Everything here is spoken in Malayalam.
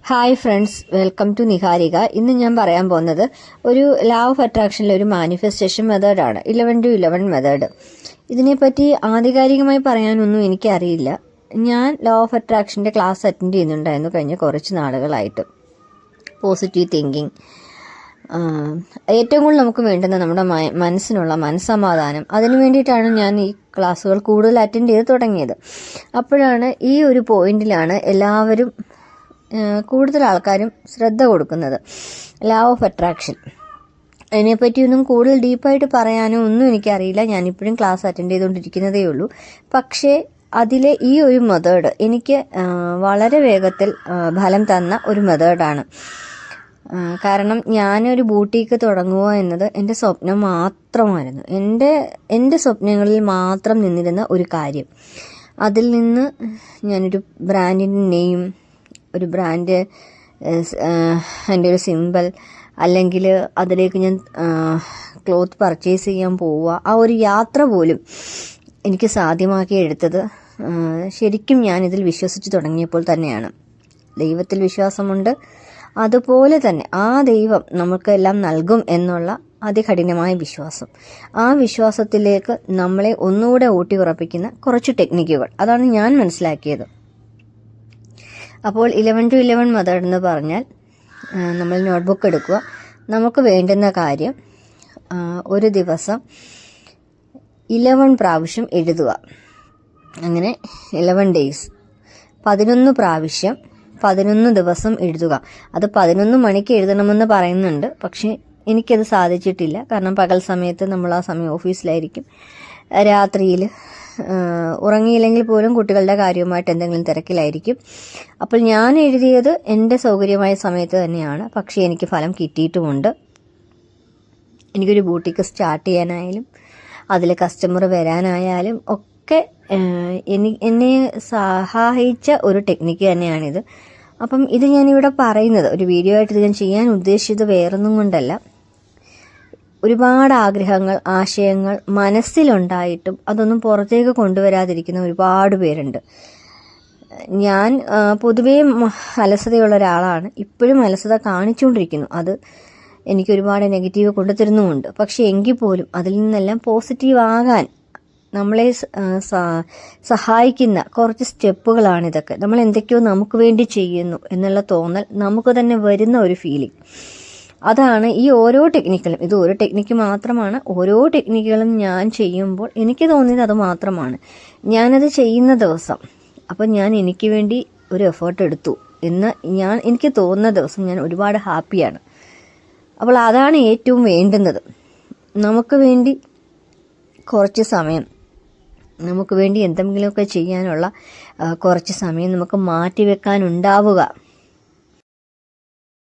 Hi friends, welcome to Niharika. ഇന്ന് ഞാൻ പറയാൻ പോകുന്നത് ഒരു ലോ ഓഫ് അട്രാക്ഷനിലെ ഒരു മാനിഫെസ്റ്റേഷൻ മെത്തേഡാണ്, 11-11 മെത്തേഡ്. ഇതിനെപ്പറ്റി ആധികാരികമായി പറയാനൊന്നും എനിക്കറിയില്ല. ഞാൻ ലോ ഓഫ് അട്രാക്ഷൻ്റെ ക്ലാസ് അറ്റൻഡ് ചെയ്യുന്നുണ്ടായിരുന്നു കഴിഞ്ഞ കുറച്ച് നാളുകളായിട്ട്. പോസിറ്റീവ് തിങ്കിങ് ഏറ്റവും കൂടുതൽ നമുക്ക് വേണ്ടുന്ന നമ്മുടെ മനസ്സിനുള്ള മനസ്സമാധാനം. അതിനു വേണ്ടിയിട്ടാണ് ഞാൻ ഈ ക്ലാസ്സുകൾ കൂടുതൽ അറ്റൻഡ് ചെയ്ത് തുടങ്ങിയത്. അപ്പോഴാണ് ഈ ഒരു പോയിന്റിലാണ് എല്ലാവരും കൂടുതൽ ആൾക്കാരും ശ്രദ്ധ കൊടുക്കുന്നത്, ലോ ഓഫ് അട്രാക്ഷൻ. അതിനെപ്പറ്റിയൊന്നും കൂടുതൽ ഡീപ്പായിട്ട് പറയാനോ ഒന്നും എനിക്കറിയില്ല. ഞാനിപ്പോഴും ക്ലാസ് അറ്റൻഡ് ചെയ്തുകൊണ്ടിരിക്കുന്നതേ ഉള്ളൂ. പക്ഷേ അതിലെ ഈ ഒരു മെത്തേഡ് എനിക്ക് വളരെ വേഗത്തിൽ ഫലം തന്ന ഒരു മെത്തേഡാണ്. കാരണം ഞാനൊരു ബൂട്ടീക്ക് തുടങ്ങുക എന്നത് എൻ്റെ സ്വപ്നം മാത്രമായിരുന്നു. എൻ്റെ സ്വപ്നങ്ങളിൽ മാത്രം നിന്നിരുന്ന ഒരു കാര്യം. അതിൽ നിന്ന് ഞാനൊരു ബ്രാൻഡിൻ്റെ നെയിം, ഒരു ബ്രാൻഡ്, എൻ്റെ ഒരു സിമ്പിൾ, അല്ലെങ്കിൽ അതിലേക്ക് ഞാൻ ക്ലോത്ത് പർച്ചേസ് ചെയ്യാൻ പോവുക, ആ ഒരു യാത്ര പോലും എനിക്ക് സാധ്യമാക്കി എടുത്തത് ശരിക്കും ഞാനിതിൽ വിശ്വസിച്ച് തുടങ്ങിയപ്പോൾ തന്നെയാണ്. ദൈവത്തിൽ വിശ്വാസമുണ്ട്, അതുപോലെ തന്നെ ആ ദൈവം നമുക്കെല്ലാം നൽകും എന്നുള്ള അതികഠിനമായ വിശ്വാസം. ആ വിശ്വാസത്തിലേക്ക് നമ്മളെ ഒന്നുകൂടെ ഊട്ടി ഉറപ്പിക്കുന്ന കുറച്ച് ടെക്നിക്കുകൾ, അതാണ് ഞാൻ മനസ്സിലാക്കിയത്. അപ്പോൾ 11-11 മെത്തേഡ് എന്ന് പറഞ്ഞാൽ, നമ്മൾ നോട്ട്ബുക്ക് എടുക്കുക, നമുക്ക് വേണ്ടുന്ന കാര്യം ഒരു ദിവസം 11 പ്രാവശ്യം എഴുതുക. അങ്ങനെ 11 ഡേയ്സ്, 11 പ്രാവശ്യം 11 ദിവസം എഴുതുക. അത് 11 മണിക്ക് എഴുതണമെന്ന് പറയുന്നുണ്ട്, പക്ഷേ എനിക്കത് സാധിച്ചിട്ടില്ല. കാരണം പകൽ സമയത്ത് നമ്മൾ ആ സമയം ഓഫീസിലായിരിക്കും, രാത്രിയിൽ ഉറങ്ങിയില്ലെങ്കിൽ പോലും കുട്ടികളുടെ കാര്യവുമായിട്ട് എന്തെങ്കിലും തിരക്കിലായിരിക്കും. അപ്പോൾ ഞാൻ എഴുതിയത് എൻ്റെ സൗകര്യമായ സമയത്ത് തന്നെയാണ്, പക്ഷേ എനിക്ക് ഫലം കിട്ടിയിട്ടുമുണ്ട്. എനിക്കൊരു ബൂട്ടിക്ക് സ്റ്റാർട്ട് ചെയ്യാനായാലും അതിൽ കസ്റ്റമർ വരാനായാലും ഒക്കെ എന്നെ സഹായിച്ച ഒരു ടെക്നിക്ക് തന്നെയാണിത്. അപ്പം ഇത് ഞാനിവിടെ പറയുന്നത്, ഒരു വീഡിയോ ആയിട്ട് ഇത് ഞാൻ ചെയ്യാൻ ഉദ്ദേശിച്ചത് വേറൊന്നും കൊണ്ടല്ല. ഒരുപാട് ആഗ്രഹങ്ങൾ, ആശയങ്ങൾ മനസ്സിലുണ്ടായിട്ടും അതൊന്നും പുറത്തേക്ക് കൊണ്ടുവരാതിരിക്കുന്ന ഒരുപാട് പേരുണ്ട്. ഞാൻ പൊതുവേ അലസതയുള്ള ഒരാളാണ്, ഇപ്പോഴും അലസത കാണിച്ചുകൊണ്ടിരിക്കുന്നു. അത് എനിക്ക് ഒരുപാട് നെഗറ്റീവ് കൊണ്ടുതരുന്നുമുണ്ട്. പക്ഷെ എങ്കിൽ പോലും അതിൽ നിന്നെല്ലാം പോസിറ്റീവ് ആകാൻ നമ്മളെ സഹായിക്കുന്ന കുറച്ച് സ്റ്റെപ്പുകളാണിതൊക്കെ. നമ്മൾ എന്തൊക്കെയോ നമുക്ക് വേണ്ടി ചെയ്യുന്നു എന്നുള്ള തോന്നൽ നമുക്ക് തന്നെ വരുന്ന ഒരു ഫീലിംഗ്. അതാണ് ഈ ഓരോ ടെക്നിക്കലും. ഇത് ഒരു ടെക്നിക്ക് മാത്രമാണ്. ഓരോ ടെക്നിക്കുകളും ഞാൻ ചെയ്യുമ്പോൾ എനിക്ക് തോന്നിയത് അത് മാത്രമാണ്. ഞാനത് ചെയ്യുന്ന ദിവസം, അപ്പം ഞാൻ എനിക്ക് വേണ്ടി ഒരു എഫേർട്ട് എടുത്തു എന്ന് എനിക്ക് തോന്നുന്ന ദിവസം ഞാൻ ഒരുപാട് ഹാപ്പിയാണ്. അപ്പോൾ അതാണ് ഏറ്റവും വേണ്ടുന്നത്. നമുക്ക് വേണ്ടി കുറച്ച് സമയം, നമുക്ക് വേണ്ടി എന്തെങ്കിലുമൊക്കെ ചെയ്യാനുള്ള കുറച്ച് സമയം നമുക്ക് മാറ്റിവെക്കാനുണ്ടാവുക.